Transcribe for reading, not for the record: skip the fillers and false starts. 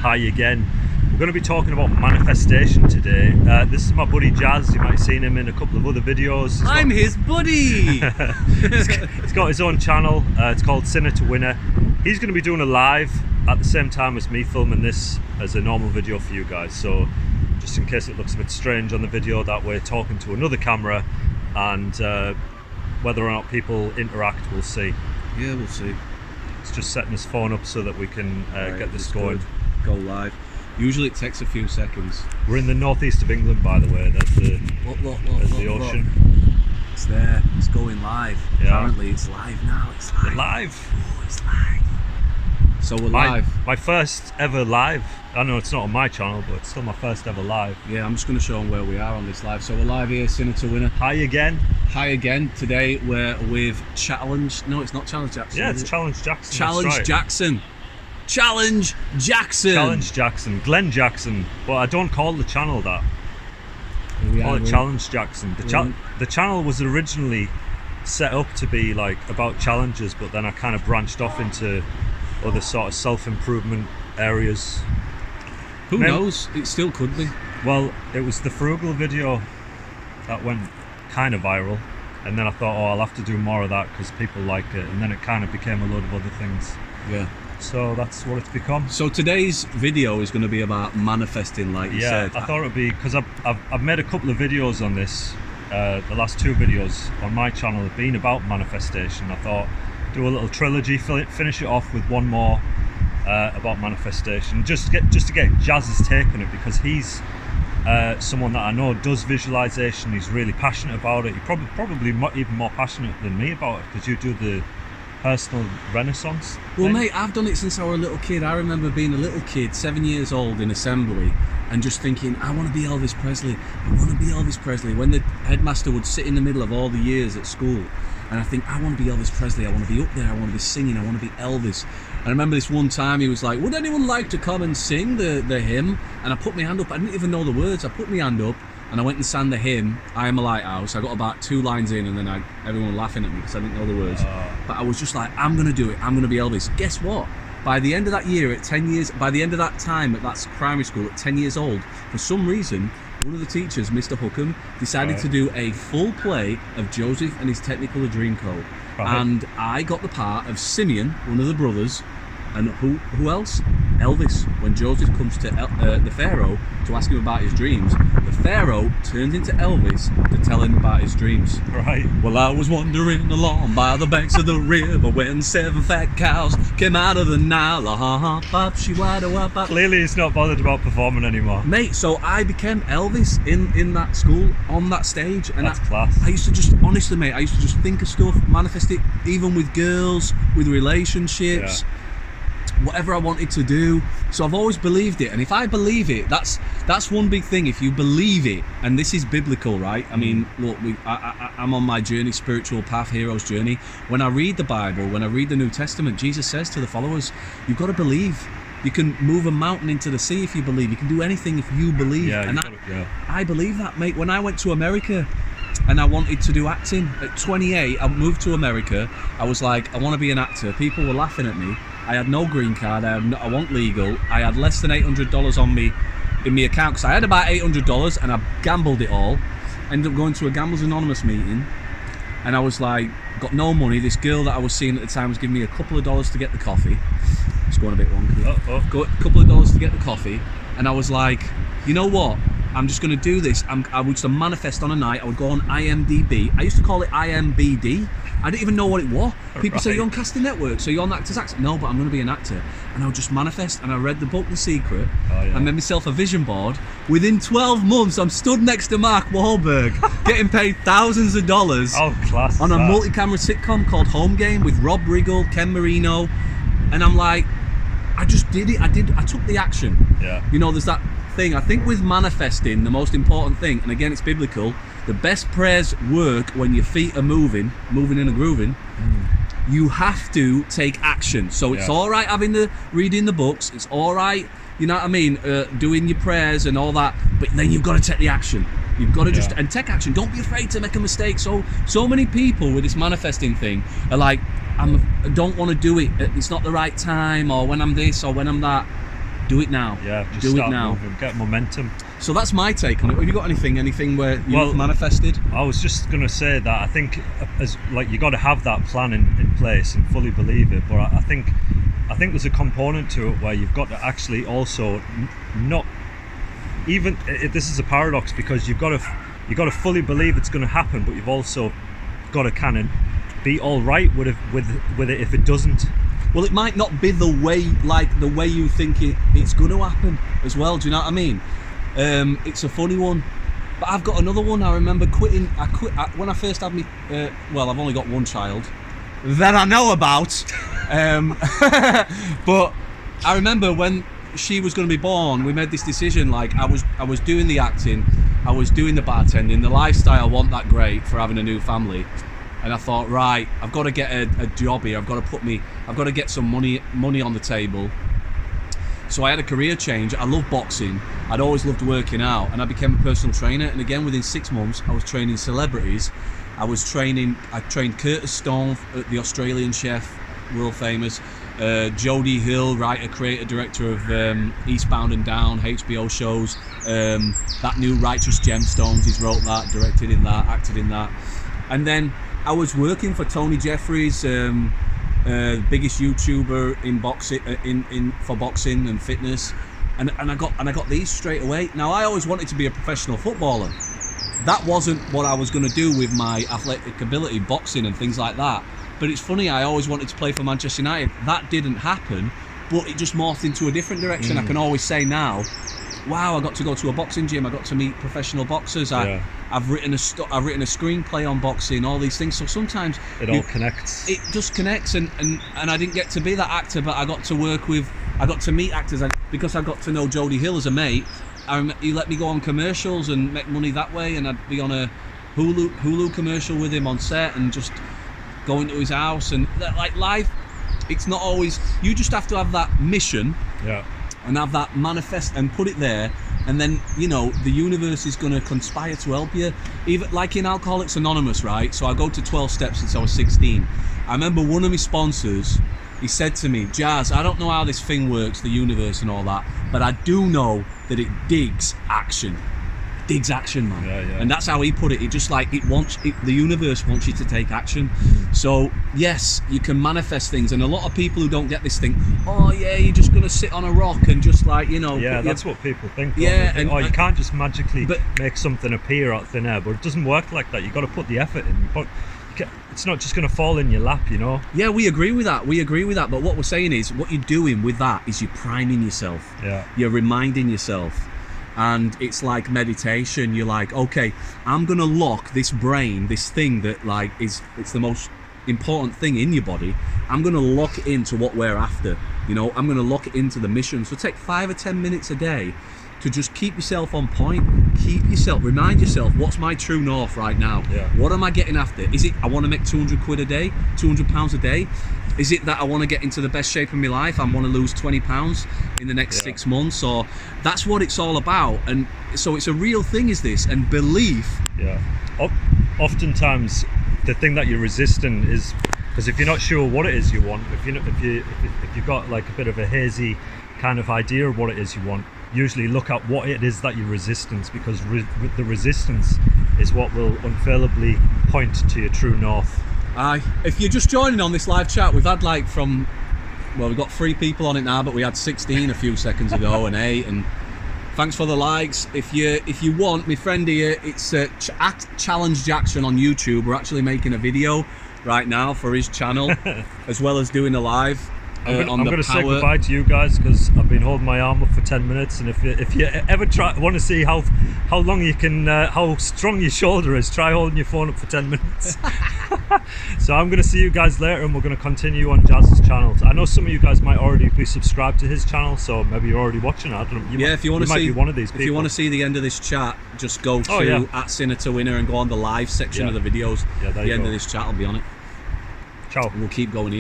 Hi again. We're going to be talking about manifestation today. This is my buddy Jaz. You might have seen him in a couple of other videos. I'm his buddy! He's got his own channel. It's called Sinner to Winner. He's going to be doing a live at the same time as me filming this as a normal video for you guys. So just in case it looks a bit strange on the video that we're talking to another camera, and whether or not people interact, we'll see. Yeah, we'll see. It's just setting his phone up so that we can get this going. Go live. Usually it takes a few seconds. We're in the northeast of England, by the way. There's the ocean. It's there. It's going live. Yeah. Apparently it's live now. It's live. We're live. Oh, it's live. So we're live. My first ever live. I know it's not on my channel, but it's still my first ever live. Yeah, I'm just going to show them where we are on this live. So we're live here, Sinner to Winner. Hi again. Hi again. Today we're with Challenge. No, it's not Challenge Jackson. Yeah, it's Challenge Jackson. Challenge right. Jackson. Challenge Jackson. Challenge Jackson. Glenn Jackson. Well, I don't call the channel that. I call it Challenge Jackson. The channel was originally set up to be like about challenges, but then I kind of branched off into other sort of self-improvement areas. Who knows? It still could be. Well, it was the frugal video that went kind of viral, and then I thought, oh, I'll have to do more of that because people like it, and then it kind of became a load of other things. Yeah. So that's what it's become. So today's video is going to be about manifesting, like you said. I thought it would be, because I've made a couple of videos on this. The last two videos on my channel have been about manifestation. I thought do a little trilogy, finish it off with one more about manifestation, just to get Jaz's take on it, because he's someone that I know does visualization. He's really passionate about it. He probably even more passionate than me about it, because you do the personal renaissance Well, thing. mate, I've done it since I was a little kid. I remember being a little kid, 7 years old, in assembly, and just thinking, I want to be Elvis Presley. I want to be Elvis Presley. When the headmaster would sit in the middle of all the years at school, and I think, I want to be Elvis Presley. I want to be up there. I want to be singing. I want to be Elvis. And I remember this one time he was like, would anyone like to come and sing the hymn? And I put my hand up. I didn't even know the words. I put my hand up and I went and sang the hymn, I Am a Lighthouse. I got about 2 lines in, and then everyone laughing at me because I didn't know the words. But I was just like, I'm going to do it. I'm going to be Elvis. Guess what? By the end of that year, at 10 years, by the end of that time at that primary school, at 10 years old, for some reason, one of the teachers, Mr. Hookham, decided to do a full play of Joseph and his Technicolor Dreamcoat. Right. And I got the part of Simeon, one of the brothers, and who else? Elvis. When Joseph comes to the Pharaoh to ask him about his dreams, the Pharaoh turns into Elvis to tell him about his dreams. Right. Well, I was wandering along by the banks of the river when 7 fat cows came out of the Nile. Clearly he's not bothered about performing anymore. Mate, so I became Elvis in that school, on that stage. And That's class. I used to just, honestly, mate, I used to just think of stuff, manifest it, even with girls, with relationships. Yeah. Whatever I wanted to do. So I've always believed it, and if I believe it, that's one big thing. If you believe it, and this is biblical, right? I mean, look, I'm on my journey, spiritual path, hero's journey. When I read the Bible, when I read the New Testament, Jesus says to the followers, you've got to believe. You can move a mountain into the sea if you believe. You can do anything if you believe. Yeah, and I believe that, mate. When I went to America and I wanted to do acting at 28, I moved to America. I was like, I want to be an actor. People were laughing at me. I had no green card. I wasn't legal. I had less than $800 on me in my account, because I had about $800 and I gambled it all. Ended up going to a Gamblers Anonymous meeting, and I was like, got no money. This girl that I was seeing at the time was giving me a couple of dollars to get the coffee. It's going a bit wonky. A couple of dollars to get the coffee, and I was like, you know what? I'm just going to do this. I would just manifest on a night. I would go on IMDb. I used to call it IMBD. I didn't even know what it was. People say, you're on Casting Network, so you're on Actors Access. No, but I'm going to be an actor. And I would just manifest, and I read the book The Secret. I made myself a vision board. Within 12 months, I'm stood next to Mark Wahlberg, getting paid thousands of dollars class on a multi-camera sitcom called Home Game with Rob Riggle, Ken Marino. And I'm like, I just did it. I took the action. Yeah. You know, there's that thing. I think with manifesting, the most important thing, and again, it's biblical, the best prayers work when your feet are moving and grooving. You have to take action. So it's all right reading the books. It's all right, you know what I mean, doing your prayers and all that. But then you've got to take the action. You've got to just and take action. Don't be afraid to make a mistake. So many people with this manifesting thing are like, I don't want to do it. It's not the right time, or when I'm this, or when I'm that. Do it now. Yeah, just do start it now. moving, get momentum. So that's my take on it. Have you got anything where you've manifested? I was just going to say that I think as like you got to have that plan in place and fully believe it. But I think there's a component to it where you've got to actually also not even. This is a paradox because you've got to fully believe it's going to happen, but you've also got to kind of be all right with it if it doesn't. Well, it might not be the way you think it's going to happen as well. Do you know what I mean? It's a funny one. But I've got another one. I remember quitting. I quit when I first had me. Well, I've only got one child that I know about. But I remember when she was going to be born, we made this decision. Like I was doing the acting, I was doing the bartending. The lifestyle wasn't that great for having a new family. And I thought, right, I've got to get a job here. I've got to get some money on the table. So I had a career change. I love boxing. I'd always loved working out, and I became a personal trainer. And again, within 6 months, I was training celebrities. I trained Curtis Stone, the Australian chef, world famous. Jodie Hill, writer, creator, director of Eastbound and Down, HBO shows. That new Righteous Gemstones, he's wrote that, directed in that, acted in that. And then I was working for Tony Jeffries, biggest YouTuber in boxing, for boxing and fitness, and I got these straight away. Now I always wanted to be a professional footballer. That wasn't what I was going to do with my athletic ability, boxing and things like that. But it's funny, I always wanted to play for Manchester United. That didn't happen, but it just morphed into a different direction. I can always say now, wow, I got to go to a boxing gym. I got to meet professional boxers. I've written a screenplay on boxing. All these things. So sometimes it all connects. It just connects, and I didn't get to be that actor, but I got to meet actors, because I got to know Jodie Hill as a mate. He let me go on commercials and make money that way, and I'd be on a Hulu commercial with him on set, and just go into his house, and like life. It's not always. You just have to have that mission. Yeah. And have that manifest and put it there, and then the universe is going to conspire to help you. Even like in Alcoholics Anonymous, right? So I go to 12 steps since I was 16. I remember one of my sponsors, he said to me, Jaz, I don't know how this thing works, the universe and all that, but I do know that it digs action. Digs action, man. Yeah. And that's how he put it. It just like the universe wants you to take action. So yes, you can manifest things, and a lot of people who don't get this think, oh yeah, you're just gonna sit on a rock and just like Yeah, that's what people think. Yeah, think, you can't just magically make something appear out of thin air, but it doesn't work like that. You got to put the effort in. But it's not just gonna fall in your lap, Yeah, we agree with that. But what we're saying is, what you're doing with that is you're priming yourself. Yeah. You're reminding yourself. And it's like meditation. You're like, okay, I'm gonna lock this brain, this thing that like it's the most important thing in your body. I'm gonna lock it into what we're after. I'm gonna lock it into the mission. So take 5 or 10 minutes a day to just keep yourself on point. Remind yourself, what's my true north right now? Yeah. What am I getting after? Is it I want to make 200 quid a day, 200 pounds a day? Is it that I want to get into the best shape of my life? I want to lose 20 pounds in the next 6 months, or that's what it's all about. And so it's a real thing, is this, and belief. Yeah. Oftentimes, the thing that you're resisting is because if you're not sure what it is you want, if you've got like a bit of a hazy kind of idea of what it is you want, usually look at what it is that you're resisting, because the resistance is what will unfailably point to your true north. Aye. If you're just joining on this live chat, we've had we've got 3 people on it now, but we had 16 a few seconds ago and 8. And thanks for the likes. If you want, my friend here, it's at Challenge Jackson on YouTube. We're actually making a video right now for his channel, as well as doing a live. I'm going to say goodbye to you guys, because I've been holding my arm up for 10 minutes, and if you ever want to see how long you can, how strong your shoulder is, try holding your phone up for 10 minutes. So I'm going to see you guys later, and we're going to continue on Jaz's channel. I know some of you guys might already be subscribed to his channel, so maybe you're already watching it. I don't know. If you want to see, be one of these people. If you want to see the end of this chat, just go to at Sinner to Winner and go on the live section of the videos. Yeah, the end of this chat will be on it. Ciao. And we'll keep going here.